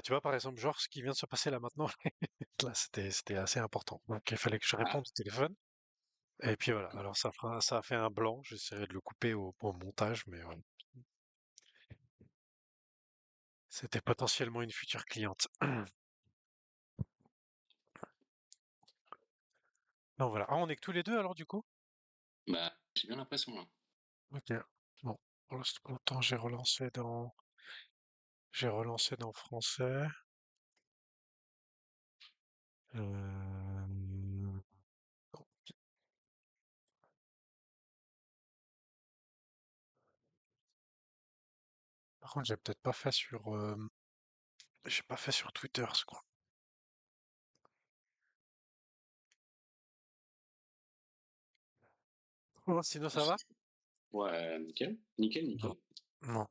Tu vois, par exemple, genre ce qui vient de se passer là maintenant, là, c'était assez important. Donc, il fallait que je Ah, réponde au téléphone. Et puis voilà. Alors, ça a fait un blanc. J'essaierai de le couper au montage, mais voilà. C'était potentiellement une future cliente. Donc voilà. Ah, on est que tous les deux alors du coup? bah, j'ai bien l'impression là. Ok. Bon. Pour l'instant, j'ai relancé dans français. Euh, Par contre, j'ai pas fait sur Twitter, je crois. Oh, sinon, ça va? Ouais, nickel, nickel, Bon. nickel. Non.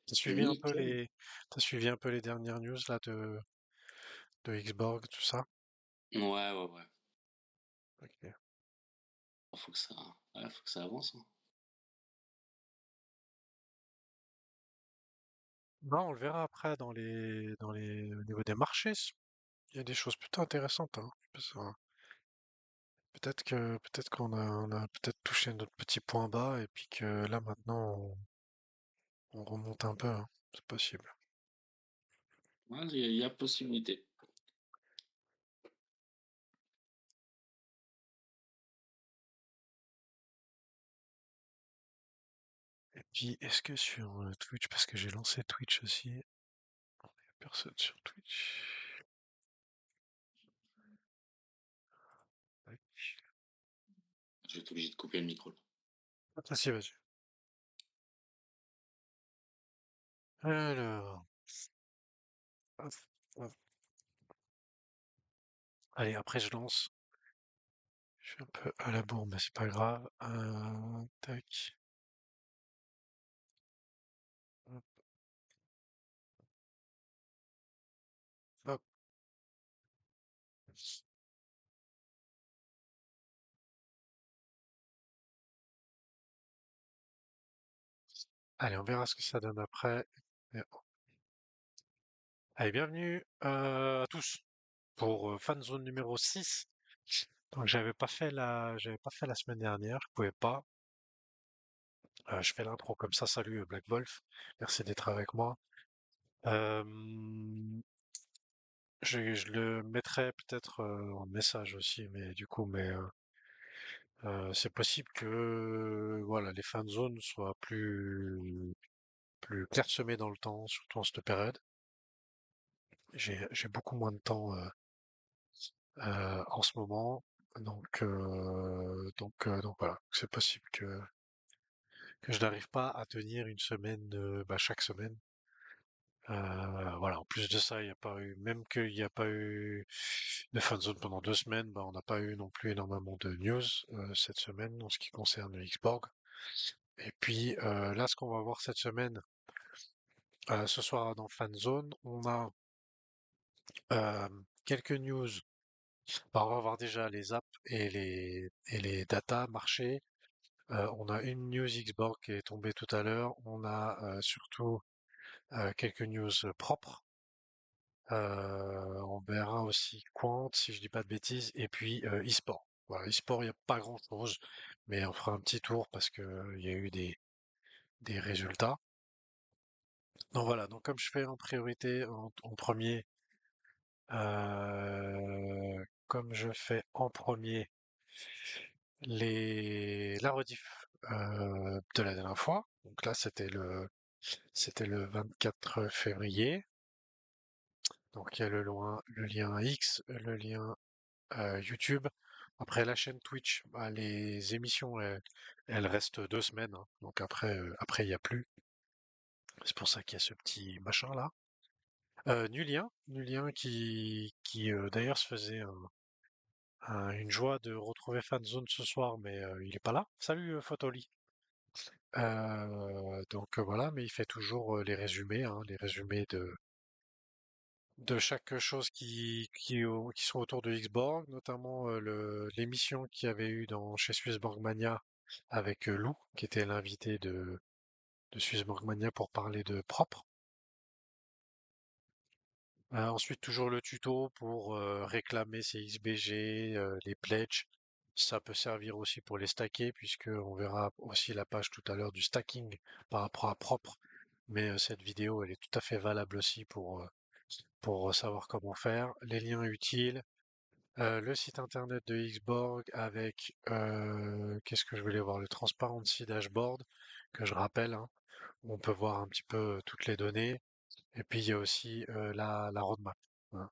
Nickel. T'as suivi un peu les dernières news là de Xborg, tout ça? Ouais, ouais, ouais. Ok. Faut que ça, ouais, faut que ça avance, hein. Non, on le verra après au niveau des marchés. Il y a des choses plutôt intéressantes, hein. Peut-être on a peut-être touché notre petit point bas et puis que là maintenant on remonte un peu, hein. C'est possible. Ouais, il y a possibilité. Et puis est-ce que sur Twitch, parce que j'ai lancé Twitch aussi, il y a personne sur Twitch. Tac. Je vais être obligé de couper le micro là. Ah si, vas-y. Alors, hop, hop. Allez, après je lance. Je suis un peu à la bourre, mais c'est pas grave. Tac. Hop, hop. Allez, on verra ce que ça donne après. Et- Allez, bienvenue à tous pour Fanzone numéro 6. Donc j'avais pas fait la semaine dernière, je pouvais pas. Je fais l'intro comme ça. Salut Black Wolf, merci d'être avec moi. Euh, je le mettrai peut-être en message aussi, mais du coup, c'est possible que voilà les fanzones soient plus clairsemées dans le temps, surtout en cette période. J'ai beaucoup moins de temps en ce moment, donc voilà, c'est possible que je n'arrive pas à tenir une semaine chaque semaine. Voilà, en plus de ça, il n'y a pas eu, même qu'il n'y a pas eu de fanzone pendant 2 semaines, on n'a pas eu non plus énormément de news cette semaine en ce qui concerne le Xborg. Et puis là, ce qu'on va voir cette semaine, ce soir dans Fanzone, on a euh, quelques news. On va voir déjà les apps et les data marchés. On a une news Xborg qui est tombée tout à l'heure. On a surtout quelques news propres. On verra aussi Quant, si je dis pas de bêtises, et puis e-sport. Voilà, e-sport, il n'y a pas grand-chose, mais on fera un petit tour parce que il y a eu des résultats. Donc voilà, donc comme je fais en priorité en premier, comme je fais en premier la rediff de la dernière fois. Donc là, c'était le 24 février. Donc il y a le lien X, le lien YouTube. Après la chaîne Twitch, les émissions, elles restent 2 semaines, hein. Donc après, il n'y a plus. C'est pour ça qu'il y a ce petit machin là. Nulien qui d'ailleurs se faisait une joie de retrouver Fanzone ce soir, mais il est pas là. Salut Photoli. Voilà, mais il fait toujours les résumés, hein, les résumés de chaque chose qui sont autour de Xborg, notamment l'émission qu'il y avait eu chez Swissborg Mania avec Lou, qui était l'invité de Swissborg Mania pour parler de propre. Ensuite, toujours le tuto pour réclamer ses XBG, les pledges. Ça peut servir aussi pour les stacker, puisque on verra aussi la page tout à l'heure du stacking par rapport à propre. Mais cette vidéo, elle est tout à fait valable aussi pour savoir comment faire. Les liens utiles, le site internet de Xborg avec, qu'est-ce que je voulais voir? Le Transparency Dashboard, que je rappelle, hein, où on peut voir un petit peu toutes les données. Et puis il y a aussi la roadmap, hein.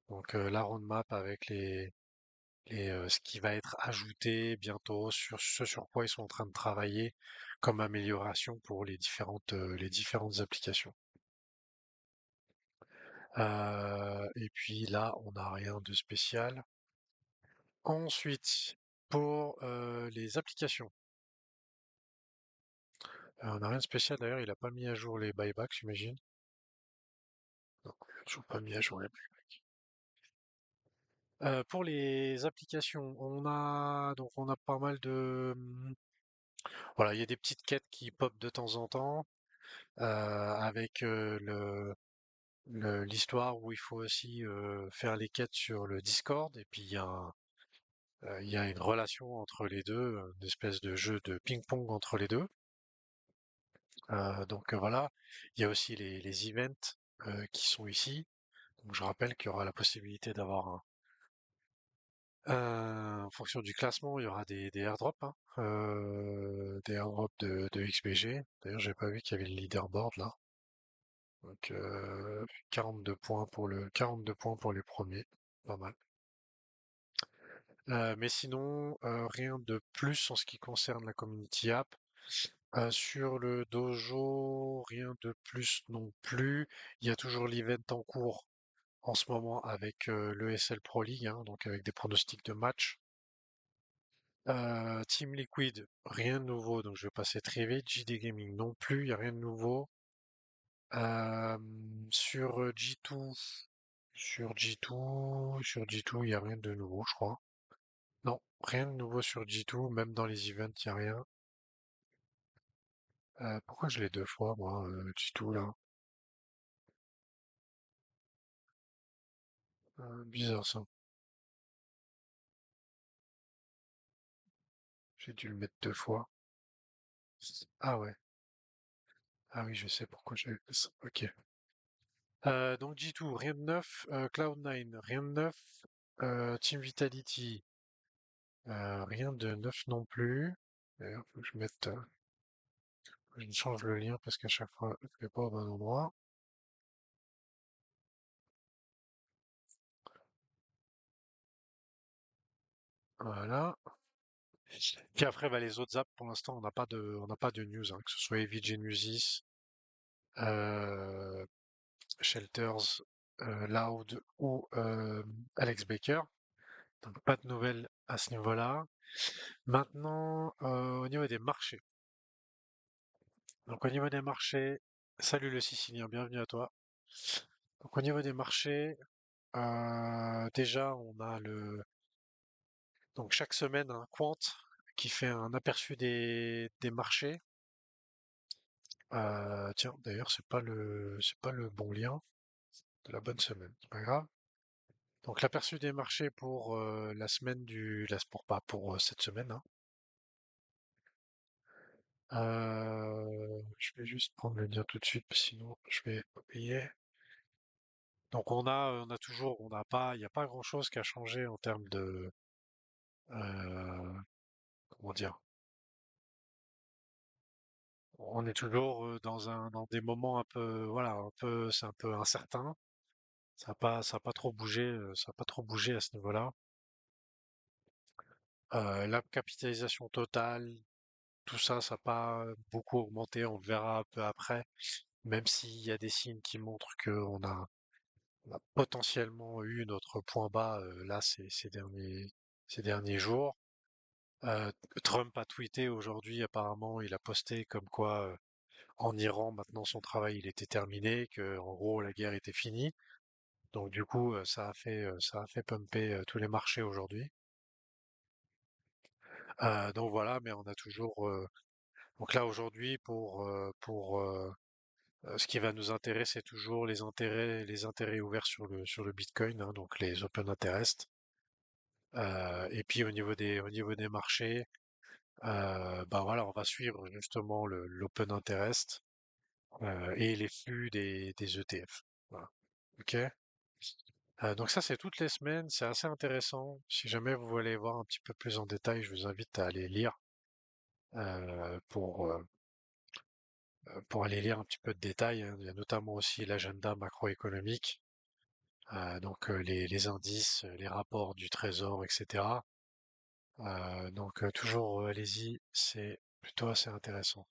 Donc la roadmap avec ce qui va être ajouté bientôt sur ce sur quoi ils sont en train de travailler comme amélioration pour les différentes applications. Et puis là, on n'a rien de spécial. Ensuite, pour les applications, on n'a rien de spécial d'ailleurs, il n'a pas mis à jour les buybacks, j'imagine. Non, il n'a toujours pas mis à jour les buybacks. Pour les applications, on a pas mal de voilà, il y a des petites quêtes qui pop de temps en temps avec l'histoire où il faut aussi faire les quêtes sur le Discord et puis il y a une relation entre les deux, une espèce de jeu de ping-pong entre les deux. Donc voilà, il y a aussi les events qui sont ici. Donc je rappelle qu'il y aura la possibilité d'avoir en fonction du classement, il y aura des airdrops, hein, des airdrops de XBG. D'ailleurs, j'ai pas vu qu'il y avait le leaderboard là. Donc 42 points pour 42 points pour les premiers, pas mal. Mais sinon, rien de plus en ce qui concerne la community app. Sur le dojo, rien de plus non plus. Il y a toujours l'event en cours en ce moment avec l'ESL Pro League, hein, donc avec des pronostics de match. Team Liquid, rien de nouveau, donc je vais passer très vite. JD Gaming non plus, il n'y a rien de nouveau. Euh, sur G2, sur G2, il n'y a rien de nouveau, je crois. Non, rien de nouveau sur G2, même dans les events, il n'y a rien. Pourquoi je l'ai deux fois, moi, G2 là? Bizarre ça. J'ai dû le mettre deux fois. Ah ouais. Ah oui, je sais pourquoi j'ai fait ça. Ok. Donc G2, rien de neuf. Cloud9, rien de neuf. Team Vitality, rien de neuf non plus. D'ailleurs, faut que je mette, que je change le lien parce qu'à chaque fois, je ne vais pas au bon endroit. Voilà. Puis après, bah, les autres apps, pour l'instant, on n'a pas de news, hein, que ce soit Heavy Genesis, euh, Shelters, Loud ou Alex Baker. Donc pas de nouvelles à ce niveau-là. Maintenant, au niveau des marchés. Donc au niveau des marchés, salut le Sicilien, bienvenue à toi. Donc au niveau des marchés, déjà on a donc chaque semaine un quant qui fait un aperçu des marchés. Tiens, d'ailleurs c'est pas le bon lien de la bonne semaine, c'est pas grave. Donc l'aperçu des marchés pour la semaine pour pas pour cette semaine, hein. Je vais juste prendre le lien tout de suite, sinon je vais oublier. Donc on a toujours, on n'a pas, il n'y a pas grand-chose qui a changé en termes de, euh, comment dire, on est toujours dans des moments un peu, voilà, c'est un peu incertain. Ça a pas trop bougé, ça a pas trop bougé à ce niveau-là. La capitalisation totale, tout ça, ça n'a pas beaucoup augmenté. On le verra un peu après, même s'il y a des signes qui montrent on a potentiellement eu notre point bas là ces derniers jours. Euh, Trump a tweeté aujourd'hui, apparemment, il a posté comme quoi en Iran, maintenant son travail il était terminé, que en gros la guerre était finie. Donc du coup, ça a fait pumper tous les marchés aujourd'hui. Donc voilà, mais on a toujours. Donc là aujourd'hui Ce qui va nous intéresser, c'est toujours les intérêts ouverts sur le Bitcoin, hein, donc les open interest. Et puis au niveau des marchés, ben voilà, on va suivre justement l'open interest et les flux des ETF. Voilà. Ok. Donc ça, c'est toutes les semaines, c'est assez intéressant. Si jamais vous voulez voir un petit peu plus en détail, je vous invite à aller lire euh, pour, euh, pour aller lire un petit peu de détails, hein. Il y a notamment aussi l'agenda macroéconomique, donc les indices, les rapports du Trésor, etc. Donc toujours, allez-y, c'est plutôt assez intéressant.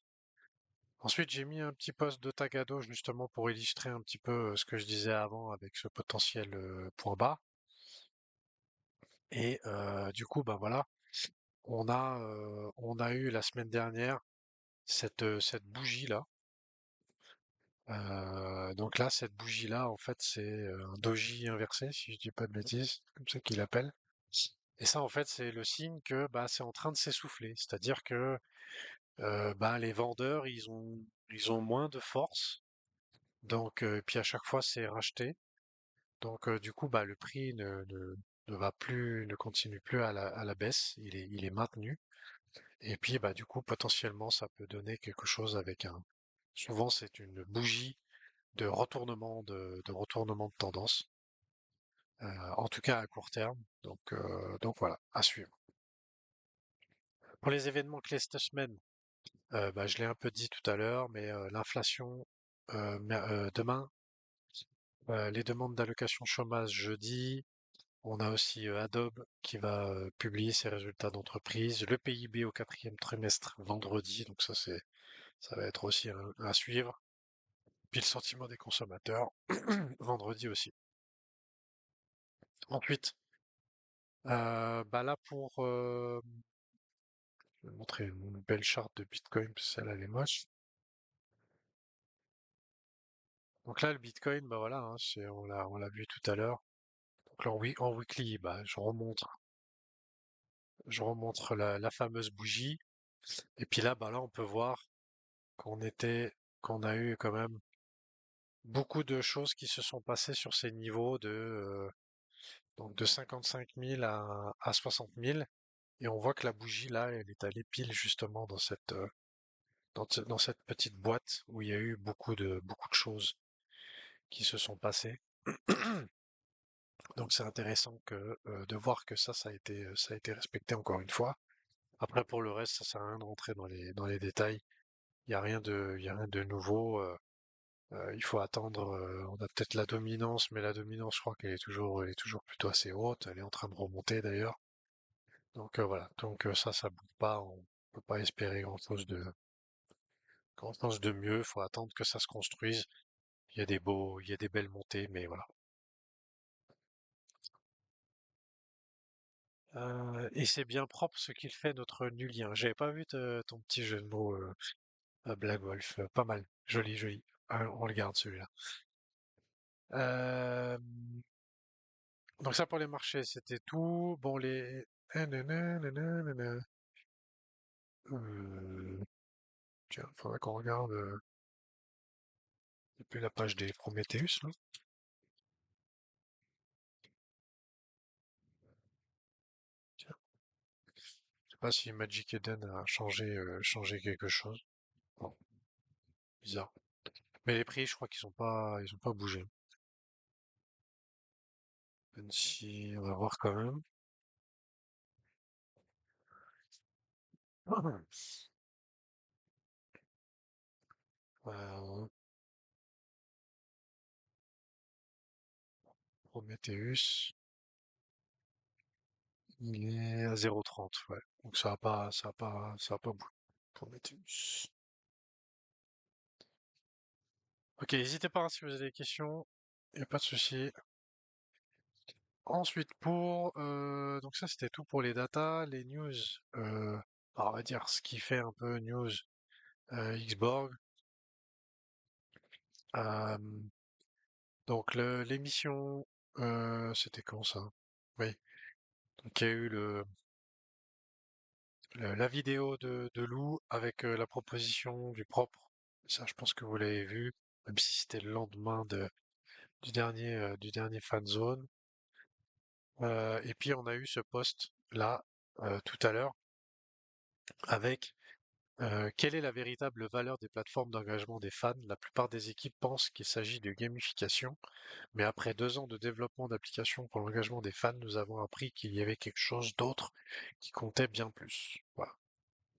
Ensuite, j'ai mis un petit post de Tagado justement pour illustrer un petit peu ce que je disais avant avec ce potentiel point bas. Et du coup, ben voilà, on a eu la semaine dernière cette bougie-là. Donc là, cette bougie-là, en fait, c'est un doji inversé, si je dis pas de bêtises, comme ça qu'il appelle. Et ça, en fait, c'est le signe que bah, c'est en train de s'essouffler. C'est-à-dire que bah, les vendeurs, ils ont moins de force. Donc, puis à chaque fois, c'est racheté. Donc, du coup, bah, le prix ne va plus, ne continue plus à la baisse. Il est maintenu. Et puis, bah, du coup, potentiellement, ça peut donner quelque chose avec un. Souvent, c'est une bougie de retournement de tendance, en tout cas à court terme. Donc voilà, à suivre. Pour les événements clés cette semaine, bah, je l'ai un peu dit tout à l'heure, mais l'inflation demain, les demandes d'allocation chômage jeudi. On a aussi Adobe qui va publier ses résultats d'entreprise, le PIB au quatrième trimestre vendredi, donc ça va être aussi à suivre. Puis le sentiment des consommateurs vendredi aussi. Ensuite, bah là je vais montrer une belle charte de Bitcoin, parce que celle-là elle est moche. Donc là le Bitcoin, bah voilà, hein, on l'a vu tout à l'heure. Donc là en weekly, bah je remontre la fameuse bougie. Et puis là, bah là on peut voir qu'on était, qu'on a eu quand même beaucoup de choses qui se sont passées sur ces niveaux donc de 55 000 à 60 000. Et on voit que la bougie là, elle est allée pile justement dans dans cette petite boîte où il y a eu beaucoup de choses qui se sont passées. Donc c'est intéressant de voir que ça a été respecté encore une fois. Après pour le reste, ça sert à rien de rentrer dans les détails. Il y a rien de nouveau. Il faut attendre. On a peut-être la dominance, mais la dominance, je crois elle est toujours plutôt assez haute. Elle est en train de remonter d'ailleurs. Donc voilà. Donc ça bouge pas. On peut pas espérer grand chose de mieux. Il faut attendre que ça se construise. Il y a des belles montées, mais voilà. Et c'est bien propre ce qu'il fait notre nulien. J'avais pas vu ton petit jeu de mots, Black Wolf. Pas mal. Joli, joli. Ah, on le garde celui-là. Euh, donc ça pour les marchés, c'était tout. Bon, les. Nanana. Tiens, faudrait qu'on regarde depuis la page des Prometheus, là. Tiens, je sais pas si Magic Eden a changé quelque chose. Bon, bizarre. Mais les prix, je crois ils ont pas bougé. Même si, on va voir quand même. Euh, Prometheus, il est à 0,30, ouais. Donc ça a pas bougé. Prometheus. Ok, n'hésitez pas, hein, si vous avez des questions. Y a pas de souci. Ensuite, donc ça c'était tout pour les datas, les news. On va dire ce qui fait un peu news Xborg. Euh, donc l'émission, c'était quand ça? Oui. Donc il y a eu la vidéo de Lou avec la proposition du propre. Ça, je pense que vous l'avez vu. même si c'était le lendemain du dernier fan zone. Et puis on a eu ce post là tout à l'heure avec quelle est la véritable valeur des plateformes d'engagement des fans? La plupart des équipes pensent qu'il s'agit de gamification, mais après 2 ans de développement d'applications pour l'engagement des fans, nous avons appris qu'il y avait quelque chose d'autre qui comptait bien plus. Voilà.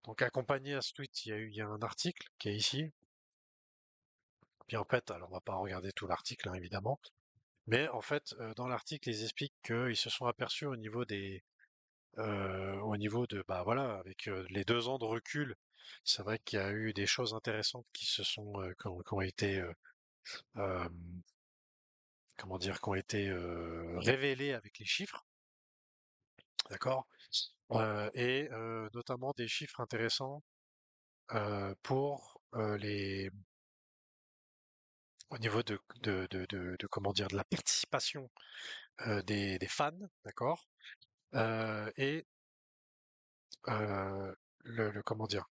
Donc accompagné à ce tweet, il y a un article qui est ici. Puis en fait, alors on va pas regarder tout l'article, hein, évidemment, mais en fait, dans l'article, ils expliquent qu'ils se sont aperçus au niveau de, bah voilà, avec les 2 ans de recul, c'est vrai qu'il y a eu des choses intéressantes qui ont été, euh, comment dire, qui ont été révélées avec les chiffres, d'accord? Et notamment des chiffres intéressants pour au niveau comment dire, de la participation des fans, d'accord? Et comment dire?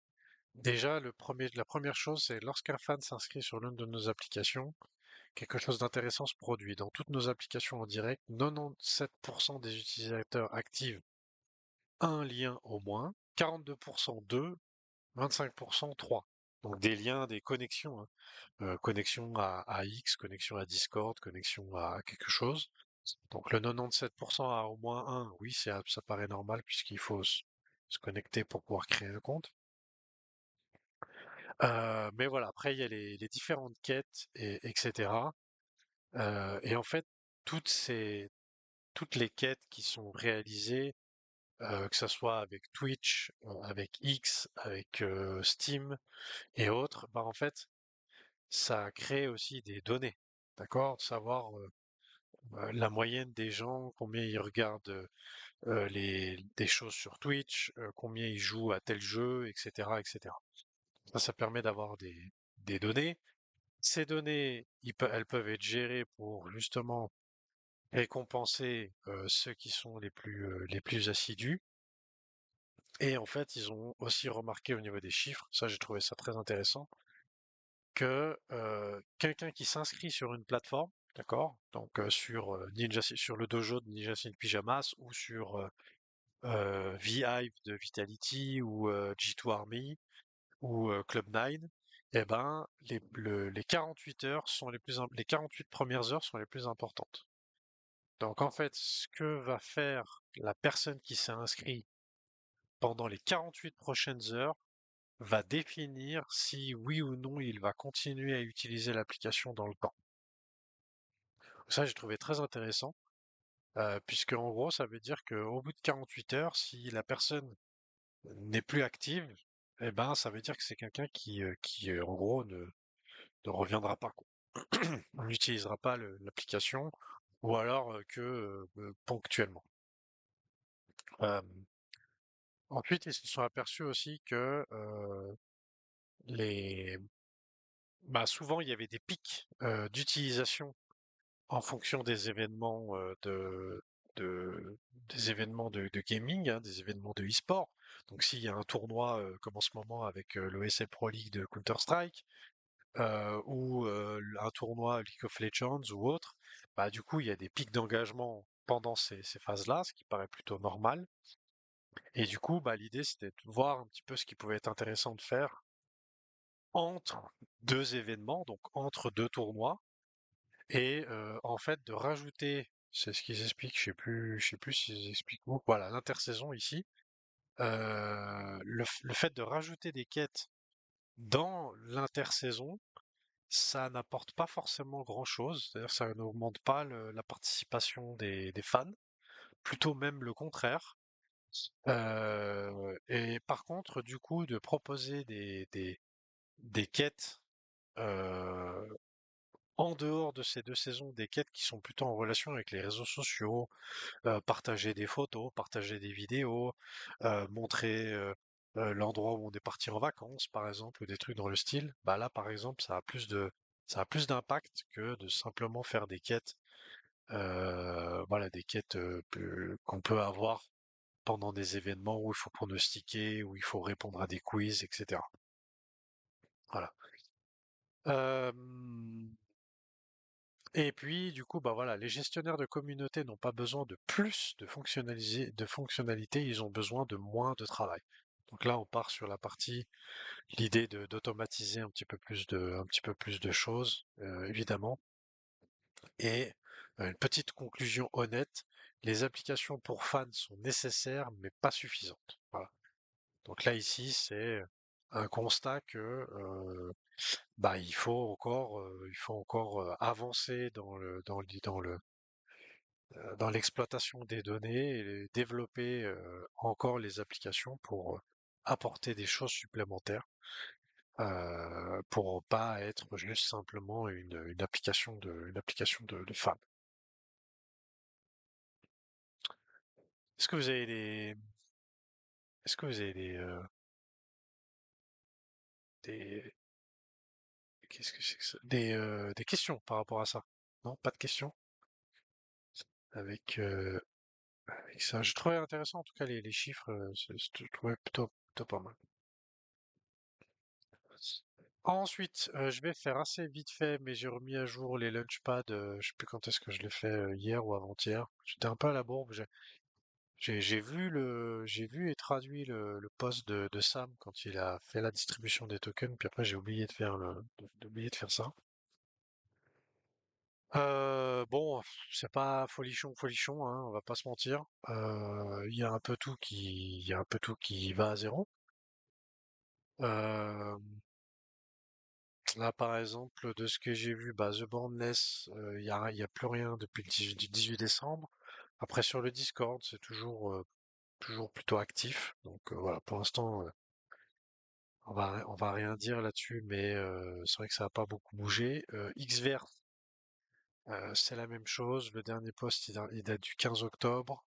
Déjà, la première chose, c'est lorsqu'un fan s'inscrit sur l'une de nos applications, quelque chose d'intéressant se produit. Dans toutes nos applications en direct, 97% des utilisateurs activent un lien au moins, 42% deux, 25% trois. Donc des liens, des connexions, hein. Connexion à X, connexion à Discord, connexion à quelque chose. Donc le 97% a au moins un, oui, ça paraît normal puisqu'il faut se connecter pour pouvoir créer un compte. Mais voilà, après il y a les différentes quêtes etc. Et en fait, toutes les quêtes qui sont réalisées, que ça soit avec Twitch, avec X, avec Steam et autres, bah en fait, ça crée aussi des données, d'accord? De savoir la moyenne des gens, combien ils regardent des choses sur Twitch, combien ils jouent à tel jeu, etc., etc. Ça permet d'avoir des données. Ces données, elles peuvent être gérées pour justement récompenser ceux qui sont les plus assidus. Et en fait, ils ont aussi remarqué au niveau des chiffres, ça j'ai trouvé ça très intéressant, que quelqu'un qui s'inscrit sur une plateforme, d'accord, donc sur le dojo de Ninja Sin Pyjamas ou sur VHive de Vitality ou G2 Army ou Club 9, eh ben les 48 heures sont les 48 premières heures sont les plus importantes. Donc en fait, ce que va faire la personne qui s'est inscrite pendant les 48 prochaines heures va définir si oui ou non il va continuer à utiliser l'application dans le temps. Ça, j'ai trouvé très intéressant, puisque en gros, ça veut dire qu'au bout de 48 heures, si la personne n'est plus active, eh ben, ça veut dire que c'est quelqu'un qui en gros, ne reviendra pas, quoi. On n'utilisera pas l'application, ou alors que ponctuellement. Euh, Ensuite, ils se sont aperçus aussi que les, bah, souvent il y avait des pics d'utilisation en fonction des événements des événements de gaming, hein, des événements de e-sport. Donc s'il y a un tournoi comme en ce moment avec le ESL Pro League de Counter-Strike ou un tournoi League of Legends ou autre, bah du coup il y a des pics d'engagement pendant ces phases-là, ce qui paraît plutôt normal. Et du coup, bah l'idée c'était de voir un petit peu ce qui pouvait être intéressant de faire entre deux événements, donc entre deux tournois et en fait de rajouter, c'est ce qu'ils expliquent, je sais plus s'ils expliquent où, voilà, l'intersaison ici, le fait de rajouter des quêtes dans l'intersaison, ça n'apporte pas forcément grand-chose, c'est-à-dire ça n'augmente pas la participation des fans, plutôt même le contraire. Et par contre, du coup, de proposer des quêtes en dehors de ces 2 saisons, des quêtes qui sont plutôt en relation avec les réseaux sociaux, partager des photos, partager des vidéos, montrer, l'endroit où on est parti en vacances, par exemple, ou des trucs dans le style. Bah, là, par exemple, ça a plus d'impact que de simplement faire des quêtes, voilà, des quêtes, qu'on peut avoir pendant des événements où il faut pronostiquer, où il faut répondre à des quiz et cetera. Voilà. Euh, et puis, du coup, bah voilà, les gestionnaires de communauté n'ont pas besoin de plus de fonctionnalités, ils ont besoin de moins de travail. Donc là, on part sur la partie, l'idée d'automatiser un petit peu plus de choses, évidemment. Et une petite conclusion honnête, les applications pour fans sont nécessaires, mais pas suffisantes. Voilà. Donc là, ici, c'est un constat que bah, il faut encore avancer dans l'exploitation des données et développer encore les applications pour apporter des choses supplémentaires, pour pas être juste simplement une application de fan. Est-ce que vous avez est-ce que vous avez des, qu'est-ce que c'est que ça? Des questions par rapport à ça? Non, pas de questions? Avec, avec ça, je trouvais intéressant en tout cas les chiffres, je trouvais plutôt pas mal. Ensuite, je vais faire assez vite fait, mais j'ai remis à jour les Launchpad, je sais plus quand est-ce que je l'ai fait, hier ou avant-hier. J'étais un peu à la bourre, j'ai vu et traduit le post de Sam quand il a fait la distribution des tokens, puis après j'ai oublié de faire d'oublier de faire ça. Bon, c'est pas folichon, folichon, hein, on va pas se mentir. Il y a un peu tout qui va à zéro. Euh, Là, par exemple, de ce que j'ai vu, bah, The Boundless, il y a plus rien depuis le 18 décembre. Après, sur le Discord, c'est toujours plutôt actif. Donc voilà, pour l'instant, on va rien dire là-dessus, mais c'est vrai que ça n'a pas beaucoup bougé. Xvert, c'est la même chose. Le dernier post, il date du 15 octobre.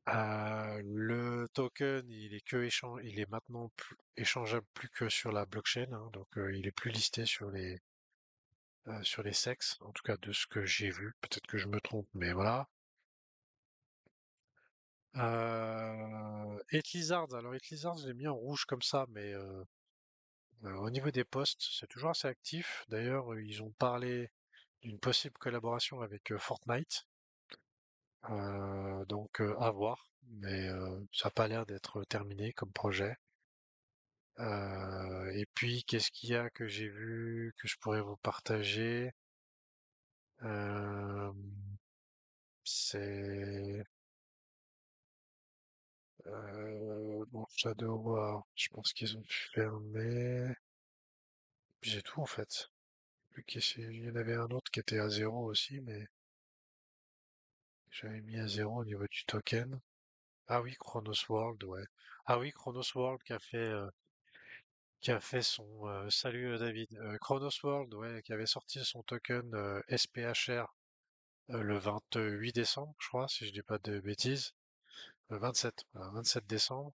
Le token, il est maintenant échangeable plus que sur la blockchain, hein, donc il est plus listé sur les sexes, en tout cas de ce que j'ai vu. Peut-être que je me trompe, mais voilà. Etlizard, alors Etlizard, je l'ai mis en rouge comme ça, mais au niveau des posts, c'est toujours assez actif. D'ailleurs, ils ont parlé d'une possible collaboration avec Fortnite, donc à voir, mais ça n'a pas l'air d'être terminé comme projet. Et puis, qu'est-ce qu'il y a que j'ai vu que je pourrais vous partager? Euh, c'est bon, Shadow War, je pense qu'ils ont fermé. Puis j'ai tout en fait. Il y en avait un autre qui était à zéro aussi, mais j'avais mis à zéro au niveau du token. Ah oui, Chronos World, ouais. Ah oui, Chronos World qui a fait son salut David. Chronos World, ouais, qui avait sorti son token SPHR le 28 décembre, je crois, si je dis pas de bêtises. Le 27, voilà, 27 décembre.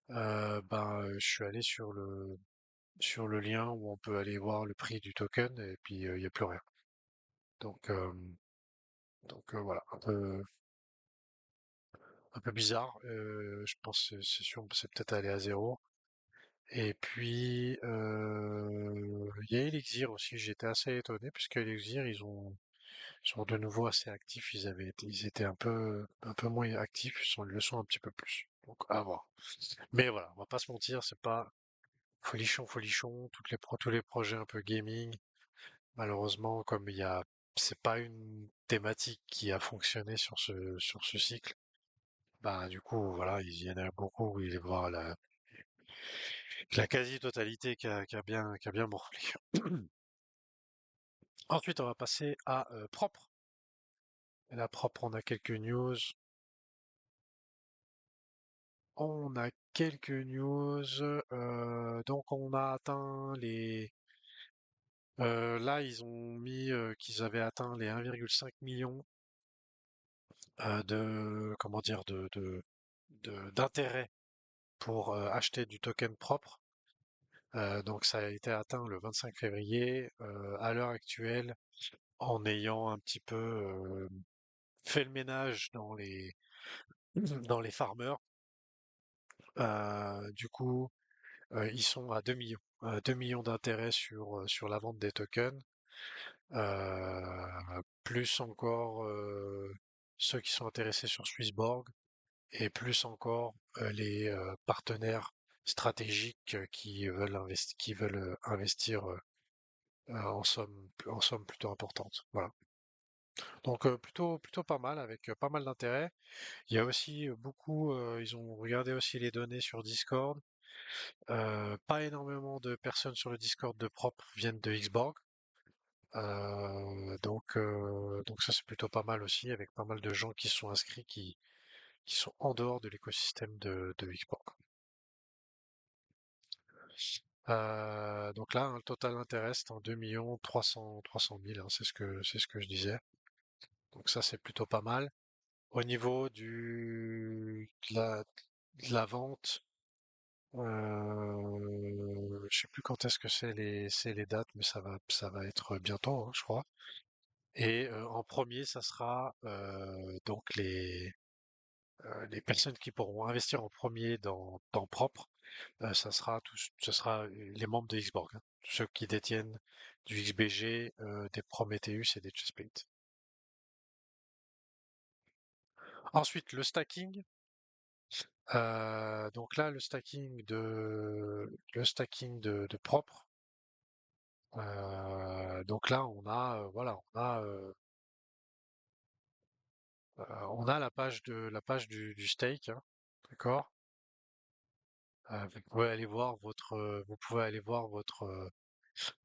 Je suis allé sur le lien où on peut aller voir le prix du token et puis il n'y a plus rien. Donc, euh, donc voilà, un peu bizarre. Je pense que c'est sûr, c'est peut-être allé à zéro. Et puis il y a Elixir aussi. J'étais assez étonné puisque Elixir, ils sont de nouveau assez actifs. Ils étaient un peu moins actifs. Ils le sont un petit peu plus. Donc à voir. Mais voilà, on va pas se mentir, c'est pas folichon, folichon. Tous les projets un peu gaming. Malheureusement, c'est pas une thématique qui a fonctionné sur ce cycle. Bah, du coup, voilà, il y en a beaucoup où il va y voir la quasi-totalité qui a bien morflé. Ensuite, on va passer à propre. Et là, propre, on a quelques news. On a quelques news. Donc, on a atteint là, ils ont mis qu'ils avaient atteint les 1,5 million comment dire, d'intérêt pour acheter du token propre. Donc ça a été atteint le 25 février. À l'heure actuelle, en ayant un petit peu fait le ménage dans les farmers, du coup, Ils sont à 2 millions. 2 millions d'intérêts sur la vente des tokens. Plus encore ceux qui sont intéressés sur Swissborg et plus encore les partenaires stratégiques qui veulent investir en somme plutôt importante. Voilà. Donc plutôt pas mal avec pas mal d'intérêt. Il y a aussi beaucoup, ils ont regardé aussi les données sur Discord. Pas énormément de personnes sur le Discord de propre viennent de Xborg. Donc ça c'est plutôt pas mal aussi, avec pas mal de gens qui sont inscrits qui sont en dehors de l'écosystème de Xborg. Donc là, le total intérêt c'est en 2 300 000, hein, c'est ce que je disais. Donc ça c'est plutôt pas mal. Au niveau de la vente, je sais plus quand est-ce que c'est les dates, mais ça va être bientôt, hein, je crois. Et en premier, ça sera donc les personnes qui pourront investir en premier dans propre. Ce sera les membres de Xborg, hein, ceux qui détiennent du XBG, des Prometheus et des Chessplate. Ensuite, le stacking. Donc là, le stacking de propre. Donc là, on a la page du stake, hein, d'accord? Vous pouvez aller voir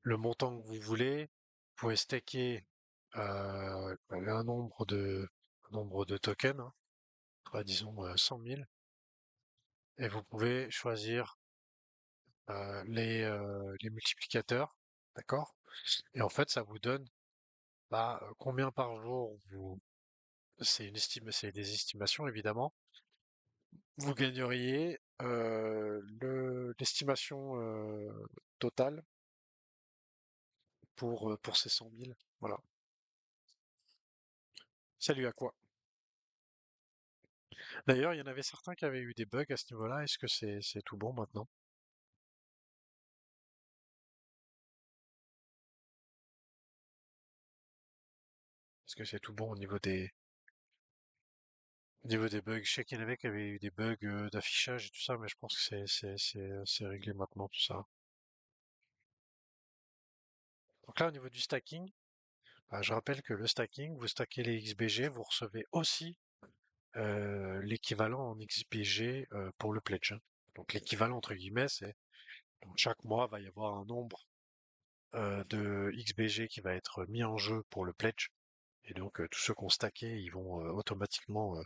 le montant que vous voulez. Vous pouvez stacker un nombre de tokens, hein, disons 100 000, et vous pouvez choisir les multiplicateurs, d'accord? Et en fait, ça vous donne combien par jour c'est des estimations évidemment. Vous gagneriez l'estimation totale pour ces 100 000. Voilà. Salut à quoi? D'ailleurs, il y en avait certains qui avaient eu des bugs à ce niveau-là. Est-ce que c'est tout bon maintenant? Est-ce que c'est tout bon au niveau des bugs? Je sais qu'il y en avait qui avaient eu des bugs d'affichage et tout ça, mais je pense que c'est réglé maintenant tout ça. Donc là, au niveau du stacking, je rappelle que le stacking, vous stackez les XBG, vous recevez aussi l'équivalent en XBG pour le pledge, hein. Donc l'équivalent entre guillemets, c'est donc chaque mois va y avoir un nombre de XBG qui va être mis en jeu pour le pledge. Et donc tous ceux qui ont stacké, ils vont automatiquement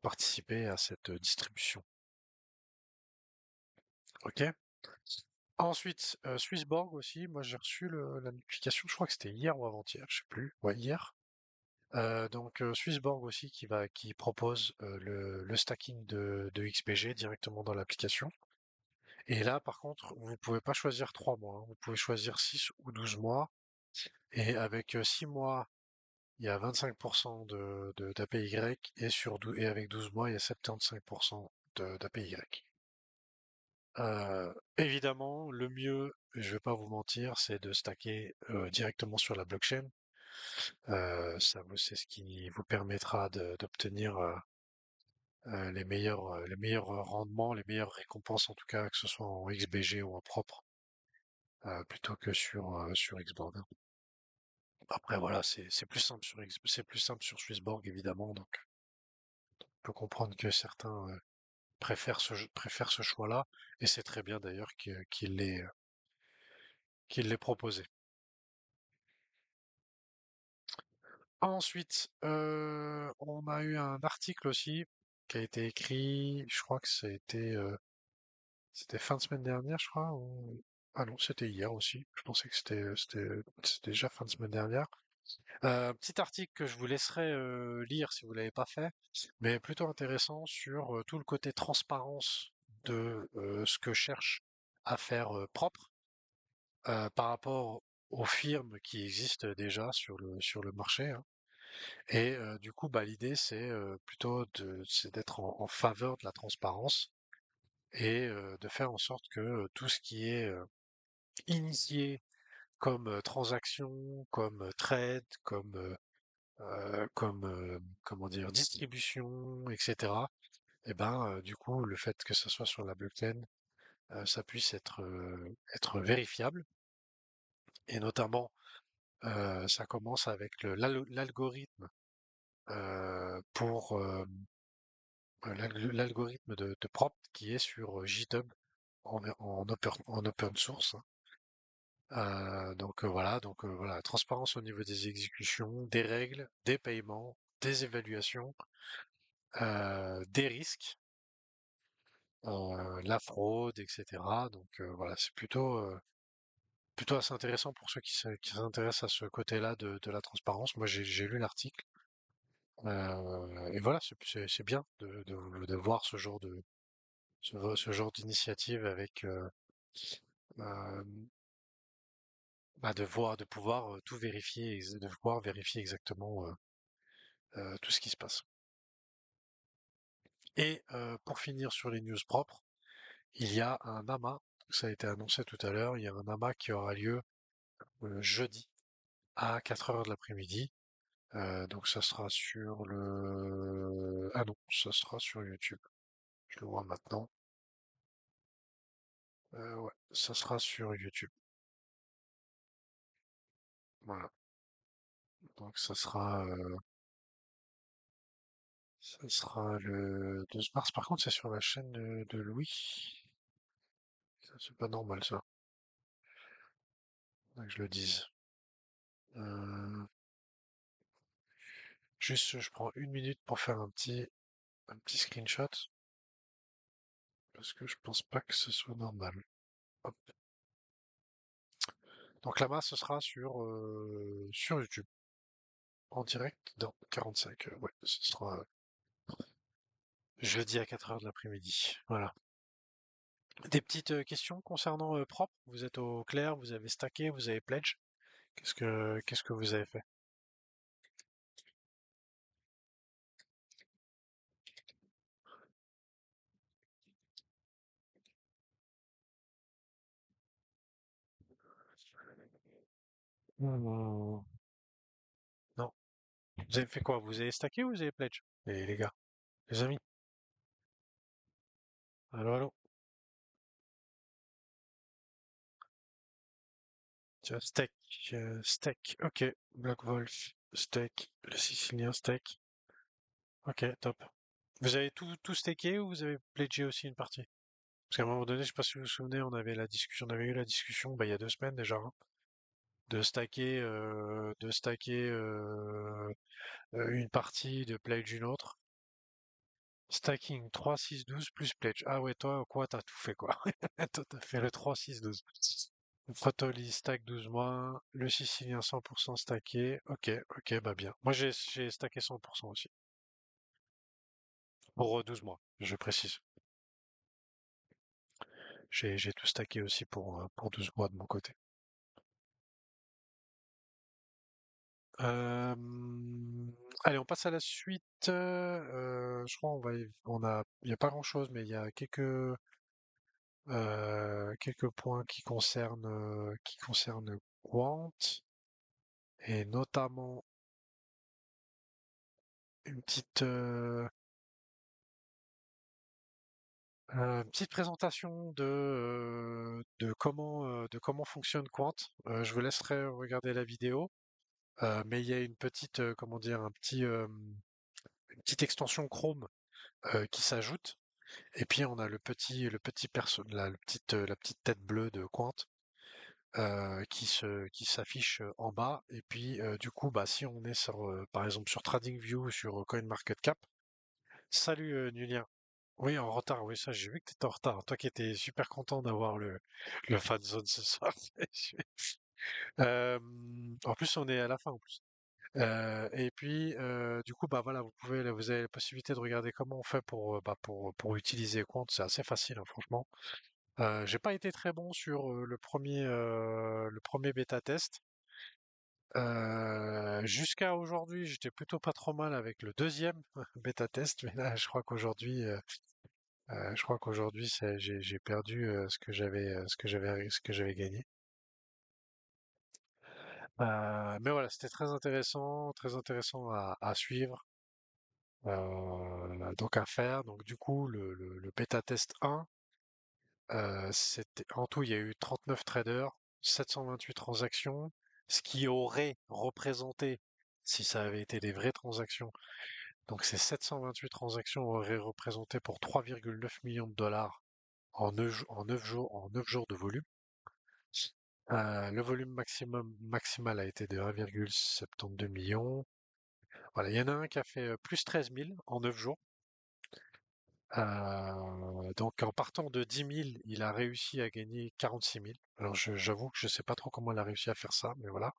participer à cette distribution. Ok. Ensuite, Swissborg aussi, moi j'ai reçu la notification, je crois que c'était hier ou avant-hier, je sais plus. Ouais, hier. Donc Swissborg aussi qui propose le stacking de XBG directement dans l'application. Et là, par contre, vous pouvez pas choisir 3 mois, hein. Vous pouvez choisir 6 ou 12 mois. Et avec 6 mois, il y a 25% d'APY et avec 12 mois, il y a 75% d'APY. Évidemment, le mieux, je vais pas vous mentir, c'est de stacker directement sur la blockchain. C'est ce qui vous permettra d'obtenir les meilleurs rendements, les meilleures récompenses en tout cas, que ce soit en XBG ou en propre, plutôt que sur Xborg, hein. Après voilà, c'est plus simple c'est plus simple sur Swissborg évidemment, donc on peut comprendre que certains préfèrent ce choix-là, et c'est très bien d'ailleurs qu'il l'ait proposé. Ensuite, on a eu un article aussi qui a été écrit, je crois que c'était fin de semaine dernière, je crois. Ah non, c'était hier aussi. Je pensais que c'était déjà fin de semaine dernière. Petit article que je vous laisserai lire si vous l'avez pas fait, mais plutôt intéressant sur tout le côté transparence de ce que cherche à faire propre par rapport aux firmes qui existent déjà sur le marché, hein. Et du coup, l'idée c'est c'est d'être en faveur de la transparence et de faire en sorte que tout ce qui est initié comme transaction, comme trade, comment dire, distribution, etc. Et ben, du coup, le fait que ça soit sur la blockchain, ça puisse être vérifiable. Et notamment, ça commence avec l'algorithme pour l'algorithme de prompt qui est sur GitHub en open source, hein. Donc voilà, transparence au niveau des exécutions, des règles, des paiements, des évaluations, des risques, la fraude, etc. Donc voilà, c'est plutôt assez intéressant pour ceux qui s'intéressent à ce côté-là de la transparence. Moi, j'ai lu l'article. Et voilà, c'est bien de voir ce genre d'initiative avec euh, de pouvoir tout vérifier, de pouvoir vérifier exactement tout ce qui se passe. Et pour finir sur les news propres, il y a un AMA, ça a été annoncé tout à l'heure, il y a un AMA qui aura lieu jeudi à 4 heures de l'après-midi. Donc ça sera sur le... Ah non, ça sera sur YouTube. Je le vois maintenant. Ouais, ça sera sur YouTube. Voilà. Donc ça sera le 12 mars. Par contre, c'est sur la chaîne de Louis. Ça, c'est pas normal, ça. Faudrait que je le dise. Euh, Juste, je prends une minute pour faire un petit screenshot. Parce que je pense pas que ce soit normal. Hop. Donc là-bas, ce sera sur YouTube. En direct dans 45. Ouais, ce sera jeudi à 4 heures de l'après-midi. Voilà. Des petites questions concernant Prop? Vous êtes au clair, vous avez stacké, vous avez pledge. Qu'est-ce que vous avez fait? Hmm, non. Vous avez fait quoi? Vous avez stacké ou vous avez pledge? Les gars, les amis. Allô, allô. Tiens, steak, steak. Ok. Black Wolf, steak. Le Sicilien, steak. Ok, top. Vous avez tout stacké ou vous avez pledgé aussi une partie? Parce qu'à un moment donné, je sais pas si vous vous souvenez, on avait eu la discussion, bah, il y a 2 semaines déjà, hein, de stacker une partie, de pledge une autre. Stacking 3, 6, 12 plus pledge. Ah ouais, toi, quoi, t'as tout fait, quoi. Toi, t'as fait le 3, 6, 12. Le Protoli stack 12 mois, le Sicilien 100% stacké. Ok, ok, bah bien. Moi, j'ai stacké 100% aussi. Pour 12 mois, je précise. J'ai tout stacké aussi pour 12 mois de mon côté. Euh, Allez, on passe à la suite. Je crois il y a pas grand-chose, mais il y a quelques points qui concernent Quant et notamment une petite présentation de comment fonctionne Quant. Je vous laisserai regarder la vidéo, mais il y a une petite, comment dire, une petite extension Chrome qui s'ajoute. Et puis on a le petit perso, la petite tête bleue de Quant qui s'affiche en bas. Et puis du coup, bah si on est par exemple sur TradingView ou sur CoinMarketCap. Salut Nulien. Oui, en retard. Oui, ça, j'ai vu que t'étais en retard. Toi qui étais super content d'avoir le fan zone ce soir. Euh, En plus, on est à la fin en plus. Et puis, du coup, bah voilà, vous avez la possibilité de regarder comment on fait pour utiliser Quant. C'est assez facile, hein, franchement. J'ai pas été très bon sur le premier bêta test. Jusqu'à aujourd'hui, j'étais plutôt pas trop mal avec le deuxième bêta test, mais là, je crois qu'aujourd'hui, Je crois qu'aujourd'hui, j'ai perdu ce que j'avais gagné. Mais voilà, c'était très intéressant à suivre, donc à faire. Donc du coup, le bêta test 1, c'était en tout, il y a eu 39 traders, 728 transactions, ce qui aurait représenté, si ça avait été des vraies transactions, donc ces 728 transactions auraient représenté pour 3,9 millions de dollars en 9 jours de volume. Le volume maximal a été de 1,72 million. Voilà, il y en a un qui a fait plus 13 000 en 9 jours. Donc en partant de 10 000, il a réussi à gagner 46 000. Alors j'avoue que je sais pas trop comment il a réussi à faire ça, mais voilà.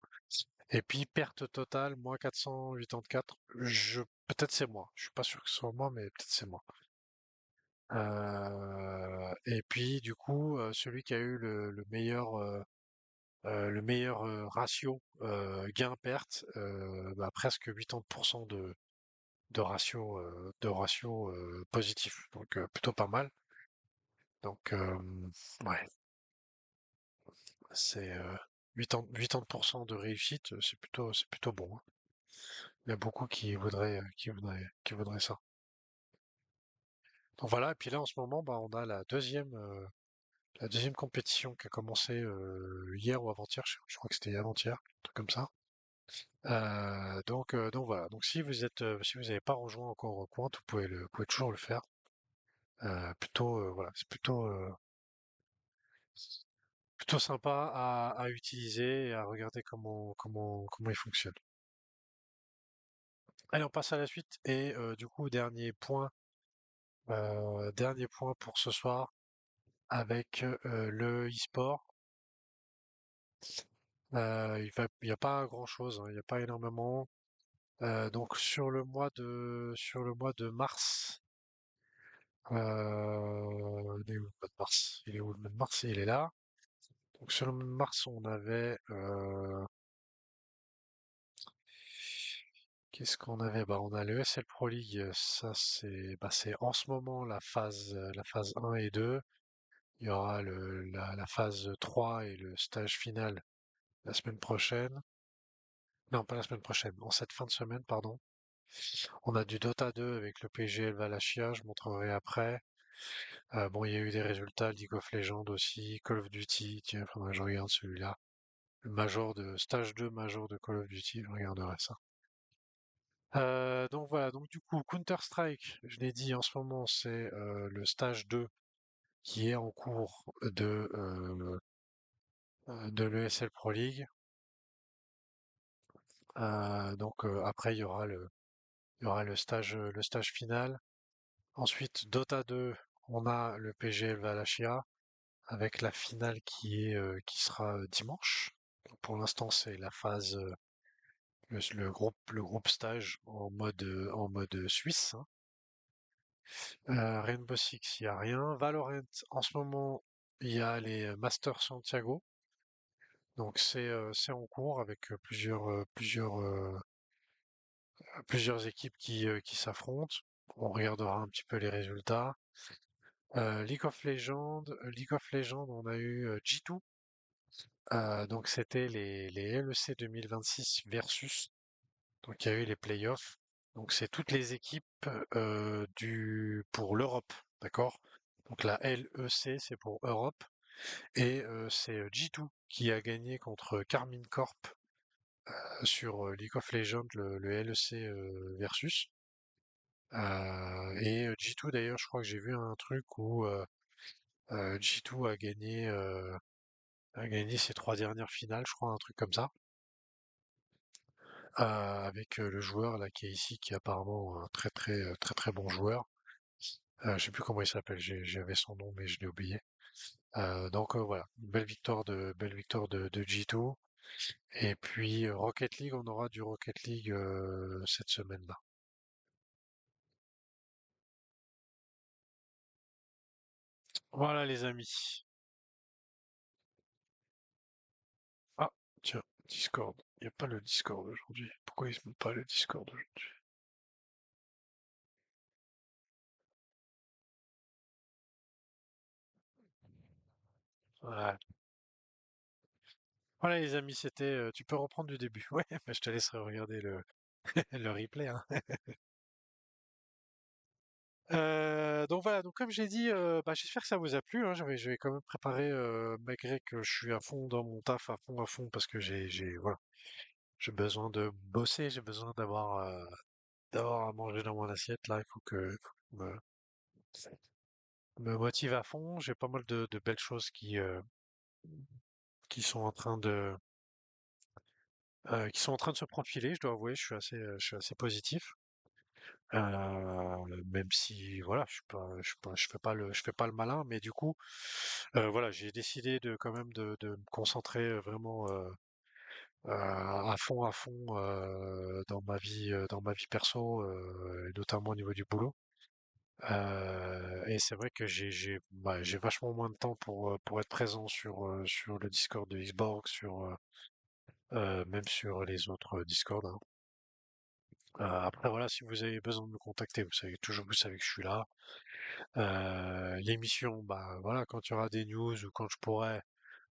Et puis perte totale, moins 484. Peut-être c'est moi. Je suis pas sûr que ce soit moi, mais peut-être c'est moi. Et puis du coup, celui qui a eu le meilleur ratio gain-perte, bah, presque 80% de ratio positif. Donc plutôt pas mal. Donc ouais, c'est 80% de réussite, c'est plutôt bon, hein. Il y a beaucoup qui voudraient ça. Donc voilà, et puis là en ce moment, bah, on a la deuxième compétition qui a commencé hier ou avant-hier, je crois que c'était avant-hier, un truc comme ça. Donc voilà. Donc si vous n'avez pas rejoint encore Quant, vous pouvez toujours le faire. Voilà, c'est plutôt sympa à utiliser et à regarder comment il fonctionne. Allez, on passe à la suite et du coup dernier point pour ce soir avec le e-sport. Il y a pas grand-chose, hein, il n'y a pas énormément. Donc sur le mois de mars. Il est où le mois de mars? Il est où le mois de mars? Il est là. Donc sur le mois de mars, on avait qu'est-ce qu'on avait? Bah on a le ESL Pro League, ça c'est en ce moment la phase 1 et 2. Il y aura la phase 3 et le stage final la semaine prochaine. Non, pas la semaine prochaine, en cette fin de semaine, pardon. On a du Dota 2 avec le PGL Valachia, je montrerai après. Bon, il y a eu des résultats, League of Legends aussi, Call of Duty, tiens, faudrait que je regarde celui-là. Le Major de Stage 2 Major de Call of Duty, je regarderai ça. Donc voilà, donc du coup, Counter-Strike, je l'ai dit en ce moment, c'est le Stage 2 qui est en cours de l'ESL Pro League. Donc après, il y aura le stage final. Ensuite, Dota 2, on a le PGL Valachia avec la finale qui sera dimanche. Donc, pour l'instant, c'est la phase, le groupe stage en mode suisse, hein. Rainbow Six, il n'y a rien. Valorant, en ce moment, il y a les Masters Santiago. Donc c'est en cours avec plusieurs équipes qui s'affrontent. On regardera un petit peu les résultats. League of Legends, on a eu G2. Donc c'était les LEC 2026 versus. Donc il y a eu les playoffs. Donc c'est toutes les équipes pour l'Europe, d'accord? Donc la LEC c'est pour Europe et c'est G2 qui a gagné contre Carmine Corp sur League of Legends le LEC versus. Et G2 d'ailleurs, je crois que j'ai vu un truc où G2 a gagné ses 3 dernières finales, je crois, un truc comme ça, avec le joueur là qui est ici, qui est apparemment un très très très très bon joueur. Je sais plus comment il s'appelle, j'avais son nom mais je l'ai oublié. Donc voilà, belle victoire de G2. Et puis Rocket League, on aura du Rocket League cette semaine-là. Voilà les amis. Ah, tiens, Discord. Il n'y a pas le Discord aujourd'hui. Pourquoi ils se met pas le Discord aujourd'hui? Ouais. Voilà les amis, c'était, tu peux reprendre du début. Ouais, mais je te laisserai regarder le le replay, hein. Donc voilà, donc comme j'ai dit, bah, j'espère que ça vous a plu, hein. Je vais quand même préparer, malgré que je suis à fond dans mon taf, à fond, parce que voilà, j'ai besoin de bosser, j'ai besoin d'avoir à manger dans mon assiette. Là, il faut que je me motive à fond. J'ai pas mal de belles choses qui sont en train qui sont en train de se profiler. Je dois avouer, je suis assez positif. Même si voilà, je fais pas le malin, mais du coup, voilà, j'ai décidé de quand même de me concentrer vraiment à fond dans ma vie perso, et notamment au niveau du boulot. Et c'est vrai que j'ai vachement moins de temps pour être présent sur le Discord de Xbox, même sur les autres Discord, hein. Après voilà, si vous avez besoin de me contacter, vous savez que je suis là. L'émission, bah voilà, quand il y aura des news ou quand je pourrai,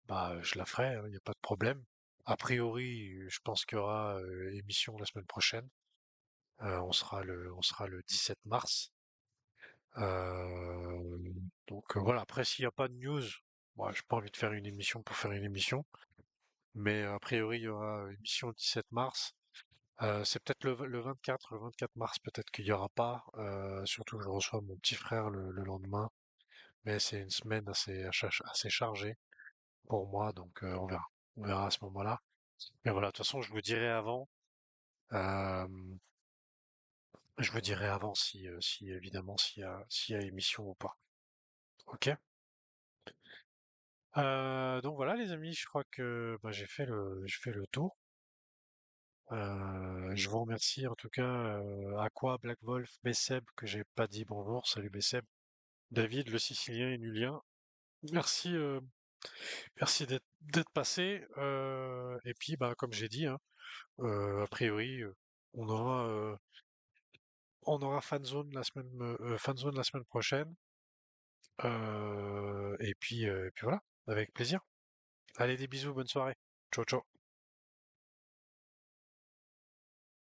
bah je la ferai, il n'y a pas de problème. A priori, je pense qu'il y aura émission la semaine prochaine. On sera le 17 mars. Euh, voilà, après s'il n'y a pas de news, moi j'ai pas envie de faire une émission pour faire une émission. Mais a priori, il y aura émission le 17 mars. C'est peut-être le 24 mars, peut-être qu'il y aura pas. Surtout que je reçois mon petit frère le lendemain. Mais c'est une semaine assez chargée pour moi, donc on verra. On verra à ce moment-là. Mais voilà, de toute façon, je vous dirai avant. euh, je vous dirai avant si évidemment s'il y a émission ou pas. Ok? Donc voilà les amis, je crois que bah, j'ai fait le tour. Je vous remercie en tout cas Aqua, Black Wolf, Besseb, que j'ai pas dit bonjour. Salut Besseb. David, le Sicilien et Nulien. Merci, merci d'être passé. Et puis bah comme j'ai dit, hein, a priori, on aura, euh, on aura Fanzone la semaine prochaine. Et puis voilà, avec plaisir. Allez, des bisous, bonne soirée. Ciao, ciao.